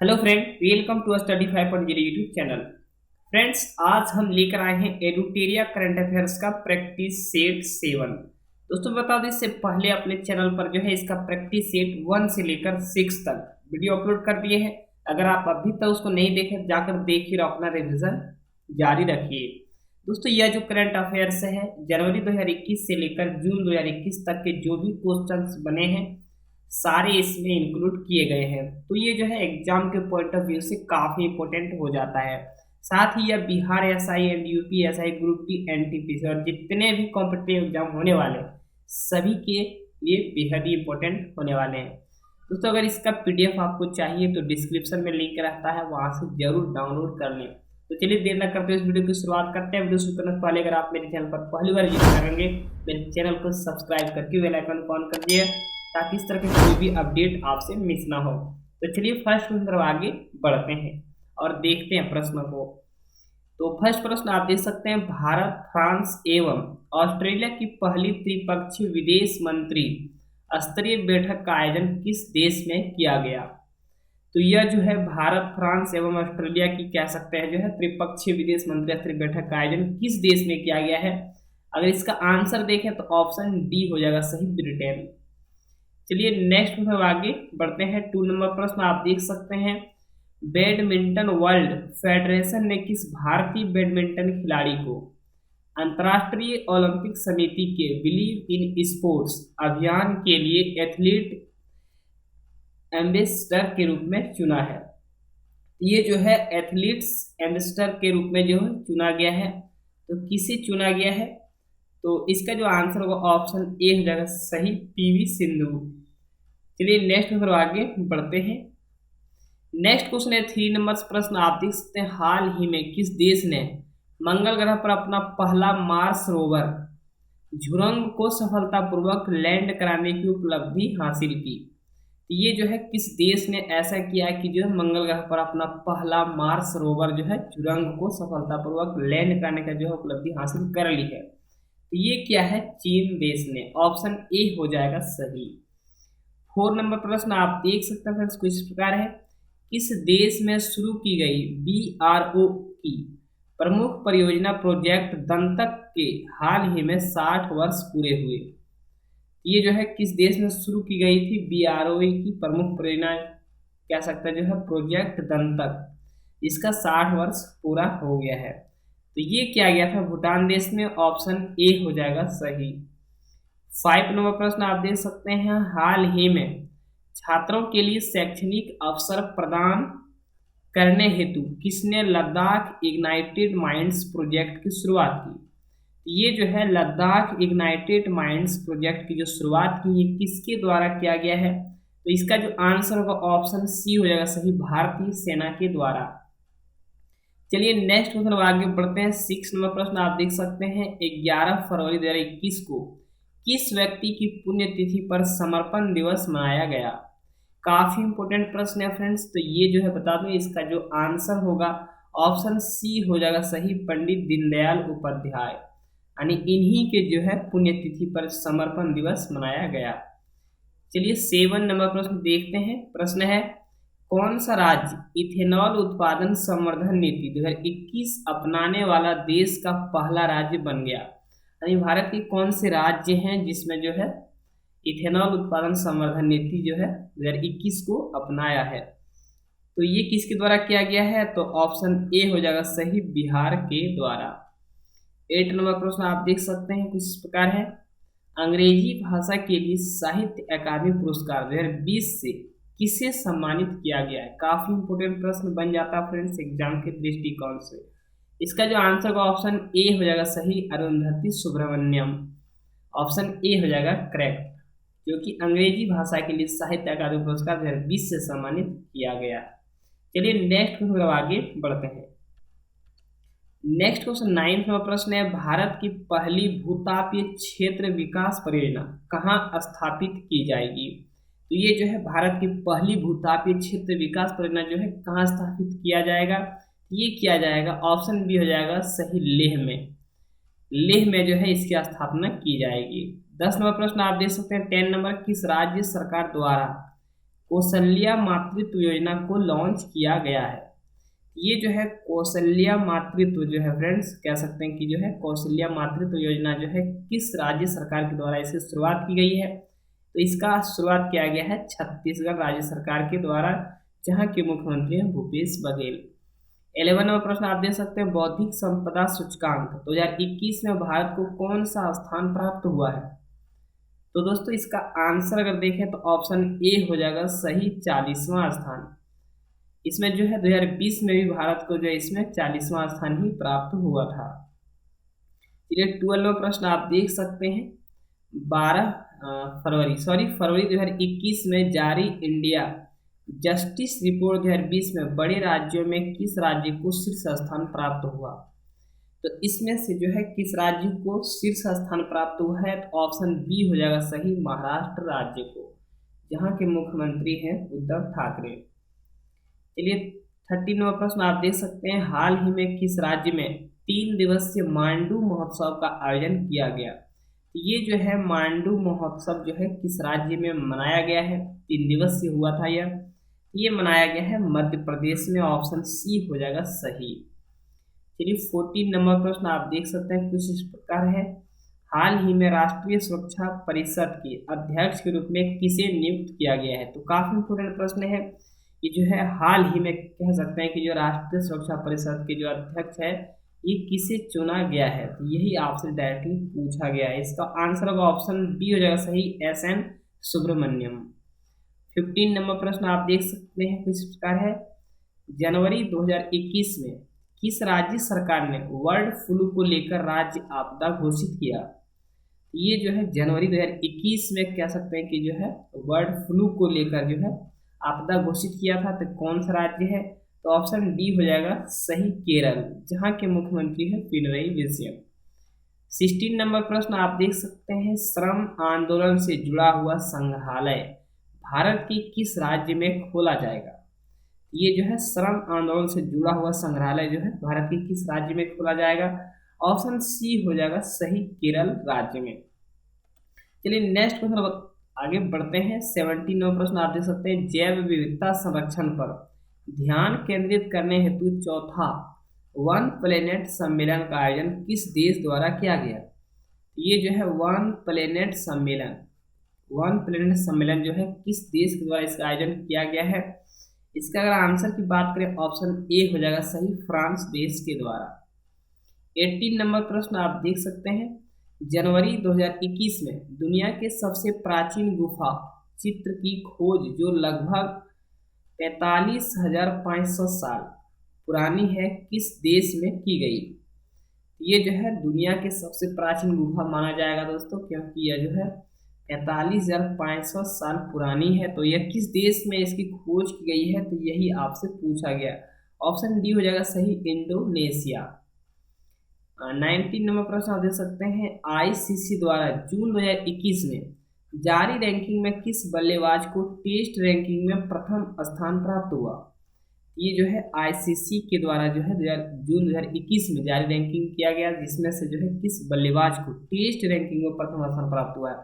Hello friend, welcome to study 5.0 YouTube channel. Friends, आज हम लेकर आए हैं एडुटेरिया करंट अफेयर्स का प्रैक्टिस सेट 7। दोस्तों बता दें, इससे पहले अपने चैनल पर जो है इसका प्रैक्टिस सेट 1 से लेकर 6 तक वीडियो अपलोड कर दिए हैं। अगर आप अभी तक उसको नहीं देखे जाकर देखिए और अपना रिविजन जारी रखिए। दोस्तों, यह जो करंट अफेयर्स है जनवरी 2021 से लेकर जून 2021 तक के जो भी क्वेश्चंस बने हैं सारे इसमें इंक्लूड किए गए हैं। तो ये जो है एग्जाम के पॉइंट ऑफ व्यू से काफ़ी इंपॉर्टेंट हो जाता है। साथ ही यह Bihar SI and UP SI group D NTPC और जितने भी कॉम्पिटिटिव एग्जाम होने वाले सभी के लिए बेहद ही इंपॉर्टेंट होने वाले हैं। दोस्तों, अगर इसका पीडीएफ आपको चाहिए तो डिस्क्रिप्शन में लिंक रहता है, वहां से जरूर डाउनलोड कर लें। तो चलिए देर न करते हुए इस वीडियो की शुरुआत करते हैं। वीडियो शुरू करने से पहले अगर आप मेरे चैनल पर पहली बार विजिट करेंगे, मेरे चैनल को सब्सक्राइब करके बेल आइकन को ऑन कर दिए ताकि इस तरह के कोई भी अपडेट आपसे मिस ना हो। तो चलिए फर्स्ट प्रश्न तरफ आगे बढ़ते हैं और देखते हैं प्रश्न को। तो फर्स्ट प्रश्न आप देख सकते हैं, भारत, फ्रांस एवं ऑस्ट्रेलिया की पहली त्रिपक्षीय विदेश मंत्री स्तरीय बैठक का आयोजन किस देश में किया गया? तो यह जो है भारत, फ्रांस एवं ऑस्ट्रेलिया की कह सकते हैं जो है त्रिपक्षीय विदेश मंत्री स्तरीय बैठक का आयोजन किस देश में किया गया है? अगर इसका आंसर देखें तो ऑप्शन डी हो जाएगा सही, ब्रिटेन। चलिए नेक्स्ट प्रश्न आगे बढ़ते हैं। 2 नंबर प्रश्न आप देख सकते हैं, बैडमिंटन वर्ल्ड फेडरेशन ने किस भारतीय बैडमिंटन खिलाड़ी को अंतर्राष्ट्रीय ओलंपिक समिति के बिलीव इन स्पोर्ट्स अभियान के लिए एथलीट एम्बेसडर के रूप में चुना है? ये जो है एथलीट्स एम्बेसडर के रूप में जो है चुना गया है। तो किसे चुना गया है? तो इसका जो आंसर होगा ऑप्शन ए हो जाएगा सही, पीवी सिंधु। चलिए नेक्स्ट पर आगे बढ़ते हैं। नेक्स्ट क्वेश्चन है 3 नंबर प्रश्न आप देख सकते हैं, हाल ही में किस देश ने मंगल ग्रह पर अपना पहला मार्स रोवर झुरंग को सफलतापूर्वक लैंड कराने की उपलब्धि हासिल की? तो ये जो है किस देश ने ऐसा किया कि जो है मंगल ग्रह पर अपना पहला मार्स रोवर जो है झुरंग को सफलतापूर्वक लैंड कराने का जो है उपलब्धि हासिल कर ली है? तो ये क्या है? चीन देश ने। ऑप्शन ए हो जाएगा सही। 4 नंबर प्रश्न आप देख सकते हैं फ्रेंड्स, कुछ इस प्रकार है, किस देश में शुरू की गई बीआरओ की प्रमुख परियोजना प्रोजेक्ट दंतक के हाल ही में 60 वर्ष पूरे हुए? ये जो है किस देश में शुरू की गई थी बीआरओ की प्रमुख परियोजना, कह सकते हैं जो है प्रोजेक्ट दंतक, इसका 60 वर्ष पूरा हो गया है। तो ये किया गया था भूटान देश में। ऑप्शन ए हो जाएगा सही। 5 नंबर प्रश्न आप देख सकते हैं, हाल ही में छात्रों के लिए शैक्षणिक अवसर प्रदान करने हेतु किसने लद्दाख इग्नाइटेड माइंड्स प्रोजेक्ट की शुरुआत की? ये जो है लद्दाख इग्नाइटेड माइंड्स प्रोजेक्ट की जो शुरुआत की है किसके द्वारा किया गया है? तो इसका जो आंसर होगा ऑप्शन सी हो जाएगा सही, भारतीय सेना के द्वारा। चलिए नेक्स्ट क्वेश्चन आगे बढ़ते हैं। 6 नंबर प्रश्न आप देख सकते हैं, 11 फरवरी 2021 को किस व्यक्ति की पुण्यतिथि पर समर्पण दिवस मनाया गया? काफी इंपोर्टेंट प्रश्न है फ्रेंड्स। तो ये जो है बता दूं, इसका जो आंसर होगा ऑप्शन सी हो जाएगा सही, पंडित दीनदयाल उपाध्याय, यानी इन्हीं के जो है पुण्यतिथि पर समर्पण दिवस मनाया गया। चलिए 7 नंबर प्रश्न देखते हैं। प्रश्न है, कौन सा राज्य इथेनॉल उत्पादन संवर्धन नीति 2021 अपनाने वाला देश का पहला राज्य बन गया? यानी भारत के कौन से राज्य हैं जिसमें जो है इथेनॉल उत्पादन संवर्धन नीति जो है 2021 को अपनाया है? तो ये किसके द्वारा किया गया है? तो ऑप्शन ए हो जाएगा सही, बिहार के द्वारा। 8 नंबर प्रश्न आप देख सकते हैं, कुछ इस प्रकार है, अंग्रेजी भाषा के लिए साहित्य अकादमी पुरस्कार 2020 से किसे सम्मानित किया गया है? काफी इंपोर्टेंट प्रश्न बन जाता है फ्रेंड्स एग्जाम के दृष्टिकोण से। इसका जो आंसर का ऑप्शन ए हो जाएगा सही, अरुंधति सुब्रमण्यम। ऑप्शन ए हो जाएगा करेक्ट, जो कि अंग्रेजी भाषा के लिए साहित्य अकादमी पुरस्कार 2020 से सम्मानित किया गया। चलिए नेक्स्ट क्वेश्चन आगे बढ़ते हैं। नेक्स्ट क्वेश्चन 9 नंबर प्रश्न है, भारत की पहली भूतापीय क्षेत्र विकास परियोजना कहाँ स्थापित की जाएगी? तो ये जो है भारत की पहली भूतापीय क्षेत्र विकास परियोजना जो है कहाँ स्थापित किया जाएगा? ये किया जाएगा ऑप्शन बी हो जाएगा सही, लेह में। लेह में जो है इसकी स्थापना की जाएगी। 10 नंबर प्रश्न आप देख सकते हैं, 10 नंबर, किस राज्य सरकार द्वारा कौशल्या मातृत्व योजना को लॉन्च किया गया है। ये जो है कौशल्या मातृत्व जो है फ्रेंड्स, कह सकते हैं कि जो है कौशल्या मातृत्व योजना जो है किस राज्य सरकार के द्वारा इसकी शुरुआत की गई है? तो इसका शुरुआत किया गया है छत्तीसगढ़ राज्य सरकार के द्वारा, जहाँ के मुख्यमंत्री हैं भूपेश बघेल। 11 नंबर प्रश्न आप देख सकते हैं, बौद्धिक संपदा सूचकांक 2021 में भारत को कौन सा स्थान प्राप्त हुआ है? तो दोस्तों इसका आंसर अगर देखें तो ऑप्शन ए हो जाएगा सही, 40वां स्थान। इसमें जो है 2020 में भी भारत को जो है इसमें 40वां स्थान ही प्राप्त हुआ था। चलिए 12वां प्रश्न आप देख सकते हैं, 12 फरवरी 2021 में जारी इंडिया जस्टिस रिपोर्ट 2020 में बड़े राज्यों में किस राज्य को शीर्ष स्थान प्राप्त हुआ? तो इसमें से जो है किस राज्य को शीर्ष स्थान प्राप्त हुआ है? तो ऑप्शन बी हो जाएगा सही, महाराष्ट्र राज्य को, जहां के मुख्यमंत्री हैं उद्धव ठाकरे। चलिए 13वां प्रश्न आप देख सकते हैं, हाल ही में किस राज्य में 3 दिवसीय मांडू महोत्सव का आयोजन किया गया? ये जो है मांडू महोत्सव जो है किस राज्य में मनाया गया है? 3 दिवसीय हुआ था ये मनाया गया है मध्य प्रदेश में, ऑप्शन सी हो जाएगा सही। चलिए 14 नंबर प्रश्न आप देख सकते हैं, कुछ इस प्रकार है, हाल ही में राष्ट्रीय सुरक्षा परिषद के अध्यक्ष के रूप में किसे नियुक्त किया गया है? तो काफी इंपोर्टेंट प्रश्न है ये जो है, हाल ही में कह सकते हैं कि जो राष्ट्रीय सुरक्षा परिषद के जो अध्यक्ष है ये किसे चुना गया है? तो यही आपसे डायरेक्टली पूछा गया है। इसका आंसर होगा ऑप्शन बी हो जाएगा सही, एस.एन. सुब्रमण्यम। 15 नंबर प्रश्न आप देख सकते हैं, कुछ प्रकार है, जनवरी 2021 में किस राज्य सरकार ने बर्ड फ्लू को लेकर राज्य आपदा घोषित किया? ये जो है जनवरी 2021 में कह सकते हैं कि जो है बर्ड फ्लू को लेकर जो है आपदा घोषित किया था। तो कौन सा राज्य है? तो ऑप्शन डी हो जाएगा सही, केरल, जहां के मुख्यमंत्री है पिनरई विजयन। 16 नंबर प्रश्न आप देख सकते हैं, श्रम आंदोलन से जुड़ा हुआ संग्रहालय भारत के किस राज्य में खोला जाएगा? ये जो है श्रम आंदोलन से जुड़ा हुआ संग्रहालय जो है भारत के किस राज्य में खोला जाएगा? ऑप्शन सी हो जाएगा सही, केरल राज्य में। चलिए नेक्स्ट क्वेश्चन आगे बढ़ते हैं। 17वां प्रश्न आप देख सकते हैं, जैव विविधता संरक्षण पर ध्यान केंद्रित करने हेतु चौथा वन प्लेनेट सम्मेलन का आयोजन किस देश द्वारा किया गया? ये जो है वन प्लेनेट सम्मेलन जो है किस देश के द्वारा इसका आयोजन किया गया है? इसका अगर आंसर की बात करें ऑप्शन ए हो जाएगा सही, फ्रांस देश के द्वारा। 18 नंबर प्रश्न आप देख सकते हैं, जनवरी 2021 में दुनिया के सबसे प्राचीन गुफा चित्र की खोज जो लगभग 45,500 साल पुरानी है किस देश में की गई? ये जो है दुनिया के सबसे प्राचीन गुफा माना जाएगा दोस्तों, क्योंकि यह जो है 45,500 साल पुरानी है। तो यह किस देश में इसकी खोज की गई है? तो यही आपसे पूछा गया। ऑप्शन डी हो जाएगा सही, इंडोनेशिया। 19 नंबर प्रश्न आप देख सकते हैं, आईसीसी द्वारा जून 2021 में जारी रैंकिंग में किस बल्लेबाज को टेस्ट रैंकिंग में प्रथम स्थान प्राप्त हुआ? ये जो है आईसीसी के द्वारा जो है जून 2021 में जारी रैंकिंग किया गया, जिसमें से जो है किस बल्लेबाज को टेस्ट रैंकिंग में प्रथम स्थान प्राप्त हुआ है?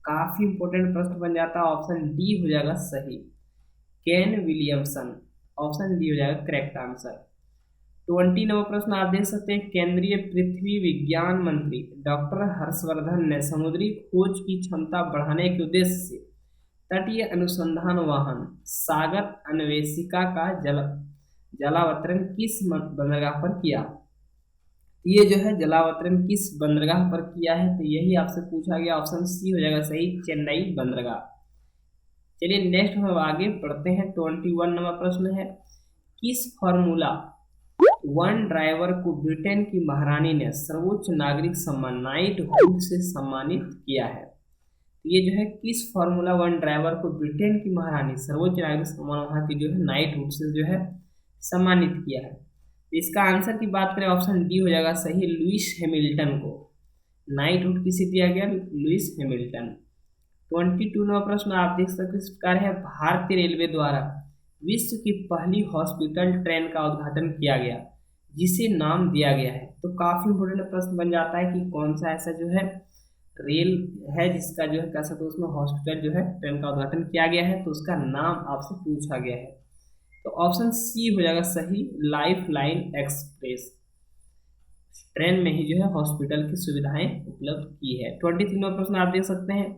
काफी इंपोर्टेंट प्रश्न बन जाता है, ऑप्शन डी हो जाएगा सही, केन विलियमसन। ऑप्शन डी हो जाएगा करेक्ट आंसर। 20 नंबर प्रश्न आप देख सकते हैं, केंद्रीय पृथ्वी विज्ञान मंत्री डॉक्टर हर्षवर्धन ने समुद्री खोज की क्षमता बढ़ाने के उद्देश्य से तटीय अनुसंधान वाहन सागर अन्वेषिका का जलावतरण किस बंदरगाह पर किया? ये जो है जलावतरण किस बंदरगाह पर किया है? तो यही आपसे पूछा गया, ऑप्शन सी हो जाएगा सही, चेन्नई बंदरगाह। चलिए नेक्स्ट हम आगे बढ़ते हैं। 21 नंबर प्रश्न है, किस फॉर्मूला वन ड्राइवर को ब्रिटेन की महारानी ने सर्वोच्च नागरिक सम्मान नाइटहुड से सम्मानित किया है? ये जो है किस फॉर्मूला वन ड्राइवर को ब्रिटेन की महारानी सर्वोच्च नागरिक सम्मान वहाँ की जो है नाइटहुड से जो है सम्मानित किया है? इसका आंसर की बात करें ऑप्शन डी हो जाएगा सही, लुइस हैमिल्टन को नाइटहुड किसे दिया गया? Lewis Hamilton. 22 नंबर प्रश्न आप देख सकते हैं, इस प्रकार है, भारतीय रेलवे द्वारा विश्व की पहली हॉस्पिटल ट्रेन का उद्घाटन किया गया जिसे नाम दिया गया है? तो काफी इंपोर्टेंट प्रश्न बन जाता है कि कौन सा ऐसा जो है रेल है जिसका जो है कह सकते हो उसमें हॉस्पिटल जो है ट्रेन का उद्घाटन किया गया है, तो उसका नाम आपसे पूछा गया है। तो ऑप्शन सी हो जाएगा सही, लाइफ लाइन एक्सप्रेस। ट्रेन में ही जो है हॉस्पिटल की सुविधाएं उपलब्ध की है। 23 नंबर प्रश्न आप देख सकते हैं,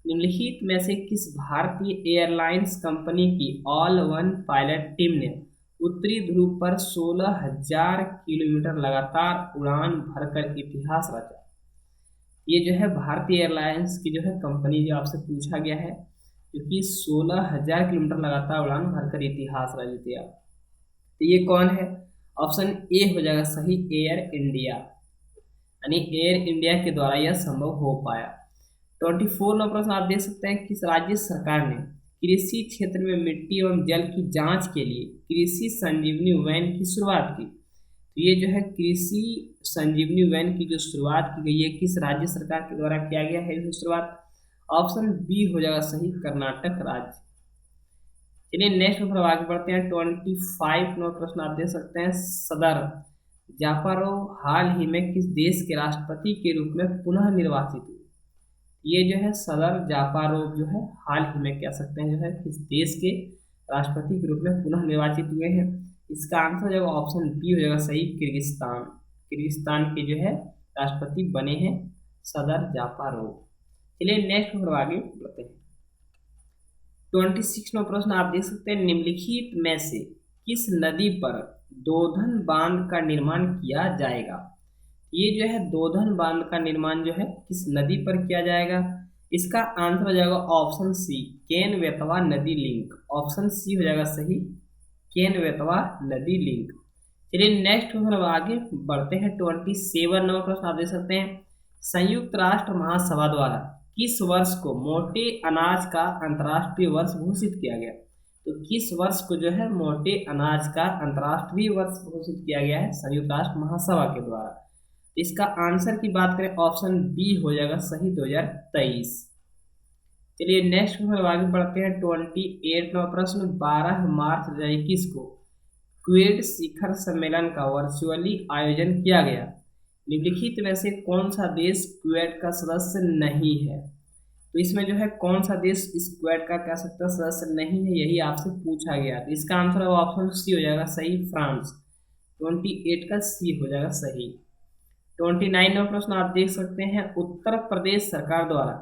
निम्नलिखित में से किस भारतीय एयरलाइंस कंपनी की ऑल वन पायलट टीम ने उत्तरी ध्रुव पर 16,000 किलोमीटर लगातार उड़ान भरकर इतिहास रचा? ये जो है भारतीय एयरलाइंस की जो है कंपनी जो आपसे पूछा गया है, जो कि 16,000 किलोमीटर लगातार उड़ान भरकर इतिहास रच दिया। तो ये कौन है? ऑप्शन ए हो जाएगा सही, एयर इंडिया, यानी एयर इंडिया के द्वारा यह संभव हो पाया। 24 नंबर प्रश्न आप देख सकते हैं, किस राज्य सरकार ने कृषि क्षेत्र में मिट्टी एवं जल की जांच के लिए कृषि संजीवनी वैन की शुरुआत की? तो ये जो है कृषि संजीवनी वैन की जो शुरुआत की गई है, किस राज्य सरकार के द्वारा किया गया है इसकी शुरुआत? ऑप्शन बी हो जाएगा सही, कर्नाटक राज्य। चलिए नेक्स्ट पर आगे बढ़ते हैं। 25 नंबर प्रश्न आप देख सकते हैं, सदर जापारोव हाल ही में किस देश के राष्ट्रपति के रूप में पुनः निर्वाचित हुए? ये जो है सदर जापारोव जो है हाल ही में कह सकते हैं जो है किस देश के राष्ट्रपति के रूप में पुनः निर्वाचित हुए हैं? इसका आंसर हो जाएगा ऑप्शन बी हो जाएगा सही, किर्गिस्तान। किर्गिस्तान के जो है राष्ट्रपति बने हैं सदर जापारोव। चलिए नेक्स्ट पर आगे बढ़ते हैं। 26 नंबर प्रश्न आप देख सकते हैं, निम्नलिखित में से किस नदी पर दोधन बांध का निर्माण किया जाएगा? ये जो है दोधन बांध का निर्माण जो है किस नदी पर किया जाएगा? इसका आंसर हो जाएगा ऑप्शन सी, केन बेतवा नदी लिंक। ऑप्शन सी हो जाएगा सही, केन बेतवा नदी लिंक। चलिए नेक्स्ट हम आगे बढ़ते हैं। 27 नंबर प्रश्न आप देख सकते हैं, संयुक्त राष्ट्र महासभा द्वारा किस वर्ष को मोटे अनाज का अंतर्राष्ट्रीय वर्ष घोषित किया गया? तो किस वर्ष को जो है मोटे अनाज का अंतर्राष्ट्रीय वर्ष घोषित किया गया है संयुक्त राष्ट्र महासभा के द्वारा? इसका आंसर की बात करें, ऑप्शन बी हो जाएगा सही, 2023। चलिए नेक्स्ट हम आगे बढ़ते हैं। 28 नंबर प्रश्न, 12 मार्च 2021 को क्वेड शिखर सम्मेलन का वर्चुअली आयोजन किया गया। निम्नलिखित में से कौन सा देश क्वेड का सदस्य नहीं है? तो इसमें जो है कौन सा देश इस क्वेड का कह सकते हैं सदस्य नहीं है, यही आपसे पूछा गया। तो इसका आंसर ऑप्शन सी हो जाएगा सही, फ्रांस। 28 का सी हो जाएगा सही। 29 नंबर प्रश्न आप देख सकते हैं, उत्तर प्रदेश सरकार द्वारा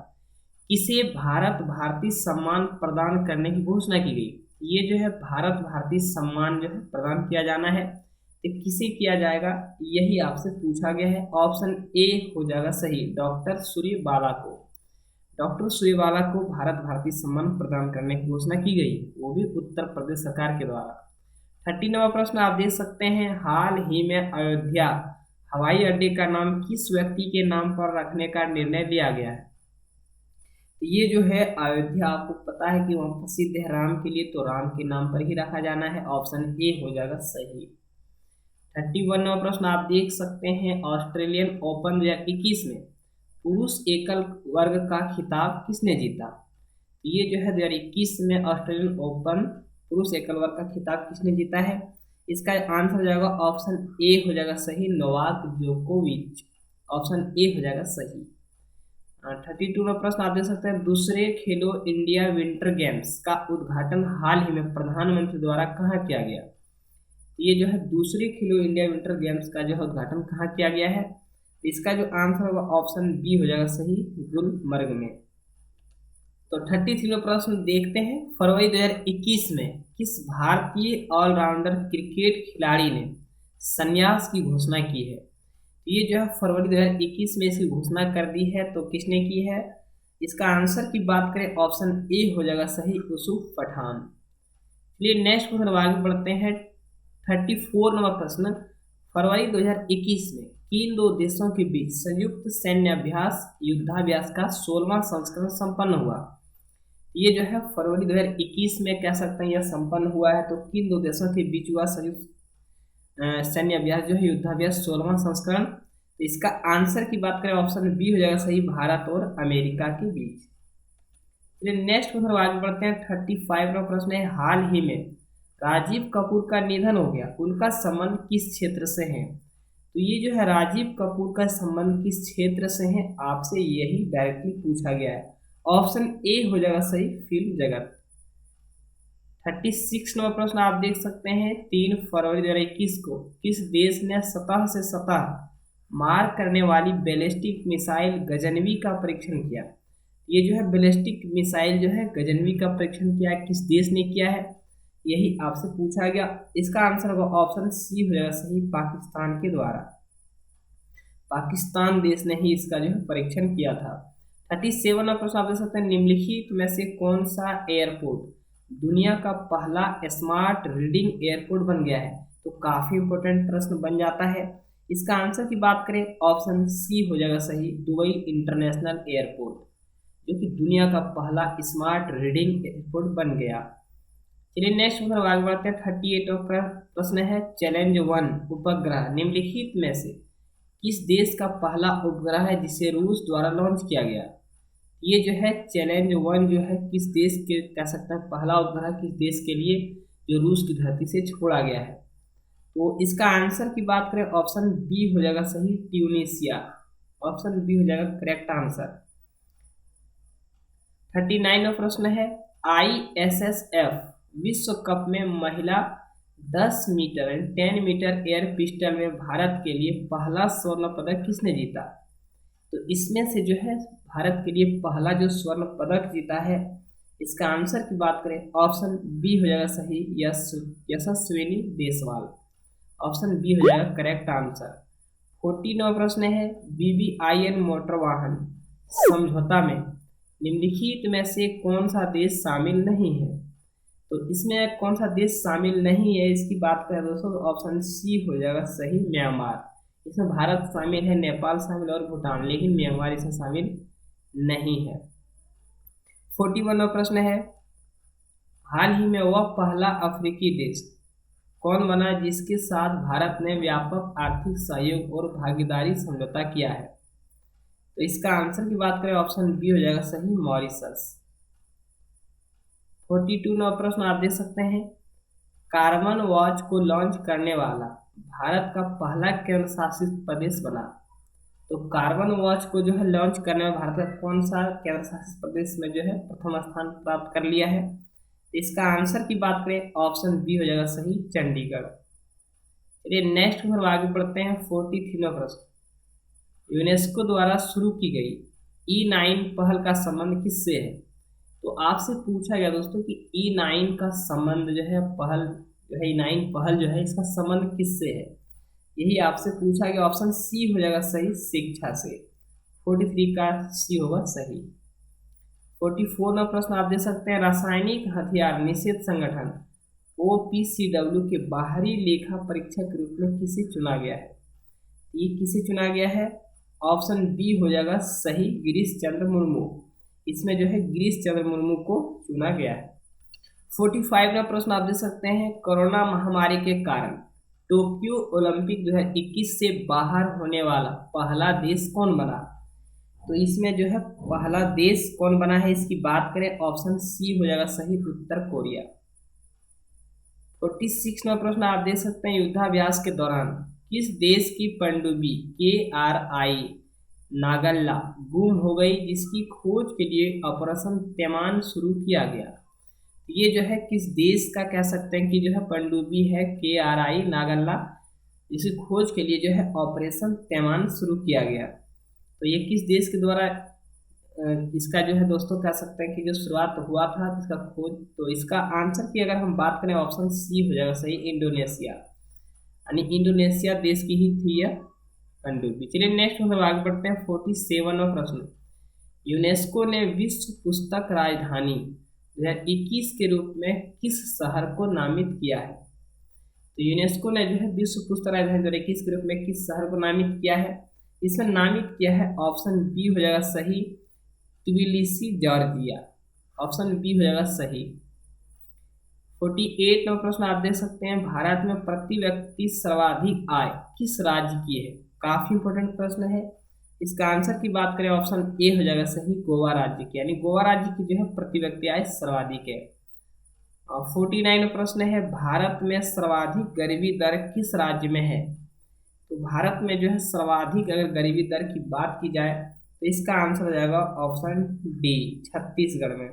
किसे भारत भारती सम्मान प्रदान करने की घोषणा की गई? ये जो है भारत भारती सम्मान जो है प्रदान किया जाना है, तो किसे किया जाएगा यही आपसे पूछा गया है। ऑप्शन ए हो जाएगा सही, डॉक्टर सूर्यबाला को। डॉक्टर सूर्यबाला को भारत भारती सम्मान प्रदान करने की घोषणा की गई, वो भी उत्तर प्रदेश सरकार के द्वारा। 30 नंबर प्रश्न आप देख सकते हैं, हाल ही में अयोध्या हवाई अड्डे का नाम किस व्यक्ति के नाम पर रखने का निर्णय लिया गया है? तो ये जो है अयोध्या, आपको पता है कि वहाँ प्रसिद्ध है राम के लिए, तो राम के नाम पर ही रखा जाना है। ऑप्शन ए हो जाएगा सही। 31 नंबर प्रश्न आप देख सकते हैं, ऑस्ट्रेलियन ओपन 2021 में पुरुष एकल वर्ग का खिताब किसने जीता? ये जो है 2021 में ऑस्ट्रेलियन ओपन पुरुष एकल वर्ग का खिताब किसने जीता है? इसका आंसर हो जाएगा ऑप्शन ए हो जाएगा सही, नोवाक जोकोविच। ऑप्शन ए हो जाएगा सही। 32 में प्रश्न आप देख सकते हैं, दूसरे खेलो इंडिया विंटर गेम्स का उद्घाटन हाल ही में प्रधानमंत्री द्वारा कहाँ किया गया? ये जो है दूसरे खेलो इंडिया विंटर गेम्स का जो है उद्घाटन कहाँ किया गया है? इसका जो आंसर होगा ऑप्शन बी हो जाएगा सही, गुलमर्ग में। तो 33 में प्रश्न देखते हैं, फरवरी 2021 में किस भारतीय ऑलराउंडर क्रिकेट खिलाड़ी ने संन्यास की घोषणा की है? ये जो है फरवरी 2021 में इसकी घोषणा कर दी है, तो किसने की है? इसका आंसर की बात करें, ऑप्शन ए हो जाएगा सही, यूसुफ पठान। चलिए नेक्स्ट क्वेश्चन आगे बढ़ते हैं। 34 नंबर प्रश्न, फरवरी 2021 में किन दो देशों के बीच संयुक्त सैन्य अभ्यास युद्धाभ्यास का 16वां संस्करण संपन्न हुआ? ये जो है फरवरी 2021 में कह सकते हैं यह संपन्न हुआ है, तो किन दो देशों के बीच हुआ संयुक्त सैन्य अभ्यास जो है युद्धाभ्यास 16वां संस्करण? तो इसका आंसर की बात करें, ऑप्शन बी हो जाएगा सही, भारत और अमेरिका के बीच। चलिए नेक्स्ट क्वेश्चन आगे बढ़ते हैं। 35 का प्रश्न है, हाल ही में राजीव कपूर का निधन हो गया, उनका संबंध किस क्षेत्र से है? तो तो ये जो है राजीव कपूर का संबंध किस क्षेत्र से है, आपसे यही डायरेक्टली पूछा गया है। ऑप्शन ए हो जाएगा सही, फिल्म जगत। 36 नंबर प्रश्न आप देख सकते हैं, 3 फरवरी 2021 को किस देश ने सतह से सतह मार करने वाली बैलिस्टिक मिसाइल गजनवी का परीक्षण किया। ये जो है बैलिस्टिक मिसाइल जो है गजनवी का परीक्षण किया है, किस देश ने किया है, यही आपसे पूछा गया। इसका आंसर होगा ऑप्शन सी हो जाएगा सही, पाकिस्तान के द्वारा। पाकिस्तान देश ने ही इसका जो है परीक्षण किया था। 37 नंबर प्रश्न आप देख सकते हैं, निम्नलिखित में से कौन सा एयरपोर्ट दुनिया का पहला स्मार्ट रीडिंग एयरपोर्ट बन गया है। तो काफी इंपॉर्टेंट प्रश्न बन जाता है। इसका आंसर की बात करें, ऑप्शन सी हो जाएगा सही, दुबई इंटरनेशनल एयरपोर्ट, जो कि दुनिया का पहला स्मार्ट रीडिंग एयरपोर्ट बन गया। चलिए नेक्स्ट क्वेश्चन आगे बढ़ते हैं। 38 प्रश्न है, चैलेंज 1 उपग्रह निम्नलिखित में से किस देश का पहला उपग्रह है जिसे रूस द्वारा लॉन्च किया गया। ये जो है चैलेंज 1 जो है किस देश के कह सकते हैं पहला उपग्रह किस देश के लिए जो रूस की धरती से छोड़ा गया है। तो इसका आंसर की बात करें, ऑप्शन बी हो जाएगा सही, ट्यूनीशिया। ऑप्शन बी हो जाएगा करेक्ट आंसर। 39 प्रश्न है, ISSF विश्व कप में महिला 10 मीटर 10 मीटर एयर पिस्टल में भारत के लिए पहला स्वर्ण पदक किसने जीता। तो इसमें से जो है भारत के लिए पहला जो स्वर्ण पदक जीता है, इसका आंसर की बात करें, ऑप्शन बी हो जाएगा सही, यशस्विनी देसवाल। ऑप्शन बी हो जाएगा करेक्ट आंसर। 49 प्रश्न है, BBIN मोटर वाहन समझौता में निम्नलिखित में से कौन सा देश शामिल नहीं है। तो इसमें कौन सा देश शामिल नहीं है, इसकी बात करें दोस्तों, तो ऑप्शन सी हो जाएगा सही, म्यांमार। इसमें भारत शामिल है, नेपाल शामिल और भूटान, लेकिन म्यांमार इसमें शामिल नहीं है। 41 प्रश्न है, हाल ही में वह पहला अफ्रीकी देश कौन बना जिसके साथ भारत ने व्यापक आर्थिक सहयोग और भागीदारी समझौता किया है। तो इसका आंसर की बात करें, ऑप्शन बी हो जाएगा सही, मॉरिशस। 42 प्रश्न आप देख सकते हैं, कार्बन वॉच को लॉन्च करने वाला भारत का पहला केंद्र शासित प्रदेश बना। तो कार्बन वॉच को जो है लॉन्च करने में भारत का कौन सा केंद्र शासित प्रदेश में जो है प्रथम स्थान प्राप्त कर लिया है। तो इसका आंसर की बात करें, ऑप्शन बी हो जाएगा सही, चंडीगढ़। चलिए नेक्स्ट हम आगे बढ़ते हैं। 43 प्रश्न, यूनेस्को द्वारा शुरू की गई E9 पहल का संबंध किससे है। तो आपसे पूछा गया दोस्तों कि E9 का संबंध जो है पहल जो है E9 पहल जो है इसका संबंध किससे है, यही आपसे पूछा गया। ऑप्शन सी हो जाएगा सही, शिक्षा से। 43 का सी होगा सही। 44 प्रश्न आप देख सकते हैं, रासायनिक हथियार निषेध संगठन OPCW के बाहरी लेखा परीक्षक के रूप में किसे चुना गया है। ये किसे चुना गया है, ऑप्शन बी हो जाएगा सही, गिरीश चंद्र मुर्मू। इसमें जो है गिरीश चंद्र मुर्मू को चुना गया है। 45 का प्रश्न आप देख सकते हैं, कोरोना महामारी के कारण टोक्यो ओलंपिक 2021 से बाहर होने वाला पहला देश कौन बना। तो इसमें जो है पहला देश कौन बना है, इसकी बात करें, ऑप्शन सी हो जाएगा सही, उत्तर कोरिया। 46 प्रश्न आप देख सकते हैं, युद्धाभ्यास के दौरान किस देश की पनडुब्बी KRI नागल्ला गुम हो गई जिसकी खोज के लिए ऑपरेशन तैमान शुरू किया गया। ये जो है किस देश का कह सकते हैं कि जो है पनडुब्बी है KRI नागल्ला, जिसकी खोज के लिए जो है ऑपरेशन तैमान शुरू किया गया। तो ये किस देश के द्वारा इसका जो है दोस्तों कह सकते हैं कि जो शुरुआत हुआ था इसका खोज। तो इसका आंसर की अगर हम बात करें, ऑप्शन सी हो जाएगा सही, इंडोनेशिया। यानी इंडोनेशिया देश की ही थी यह पनडुब्बी। चलिए नेक्स्ट हम आगे बढ़ते हैं। 47 प्रश्न, यूनेस्को ने विश्व पुस्तक राजधानी 2021 के रूप में किस शहर को नामित किया है। तो यूनेस्को ने जो है विश्व पुस्तक राजधानी 2021 के रूप में किस शहर को नामित किया है, इसमें नामित किया है, ऑप्शन बी हो जाएगा सही, ट्बिलिसी जॉर्जिया। ऑप्शन बी हो जाएगा सही। 48 प्रश्न आप देख सकते हैं, भारत में प्रति व्यक्ति सर्वाधिक आय किस राज्य की है। काफी इंपॉर्टेंट प्रश्न है। इसका आंसर की बात करें, ऑप्शन ए हो जाएगा सही, गोवा राज्य की। यानी गोवा राज्य की जो है प्रति व्यक्ति आय सर्वाधिक है। 49 प्रश्न है, भारत में सर्वाधिक गरीबी दर किस राज्य में है। तो भारत में जो है सर्वाधिक अगर गरीबी दर की बात की जाए तो इसका आंसर हो जाएगा ऑप्शन डी, छत्तीसगढ़ में।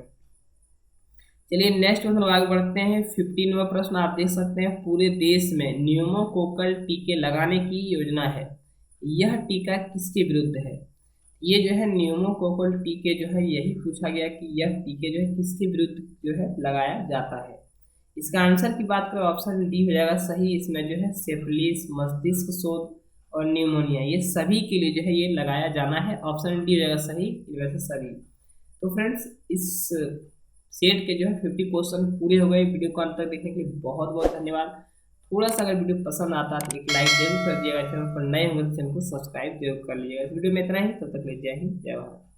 चलिए नेक्स्ट क्वेश्चन आगे बढ़ते हैं। 15वां प्रश्न आप देख सकते हैं, पूरे देश में न्यूमोकोकल टीके लगाने की योजना है, यह टीका किसके विरुद्ध है? ये जो है न्यूमोकोकल टीके जो है यही पूछा गया कि यह टीके जो है किसके विरुद्ध जो है लगाया जाता है। इसका आंसर की बात करें ऑप्शन डी हो जाएगा सही। इसमें जो है सिफिलिस, मस्तिष्क शोथ और न्यूमोनिया, ये सभी के लिए जो है ये लगाया जाना है। ऑप्शन डी हो जाएगा सही इनमें से सभी। तो फ्रेंड्स इस सेट के जो है 50 क्वेश्चन पूरे हो गए। वीडियो को अंत तक देखने के लिए बहुत बहुत धन्यवाद। थोड़ा सा अगर वीडियो पसंद आता है तो एक लाइक जरूर कर दिएगा, चैनल पर नए होंगे तो चैनल को सब्सक्राइब जरूर कर लीजिएगा। इस वीडियो में इतना ही, तब तक ले जय हिंद जय भारत।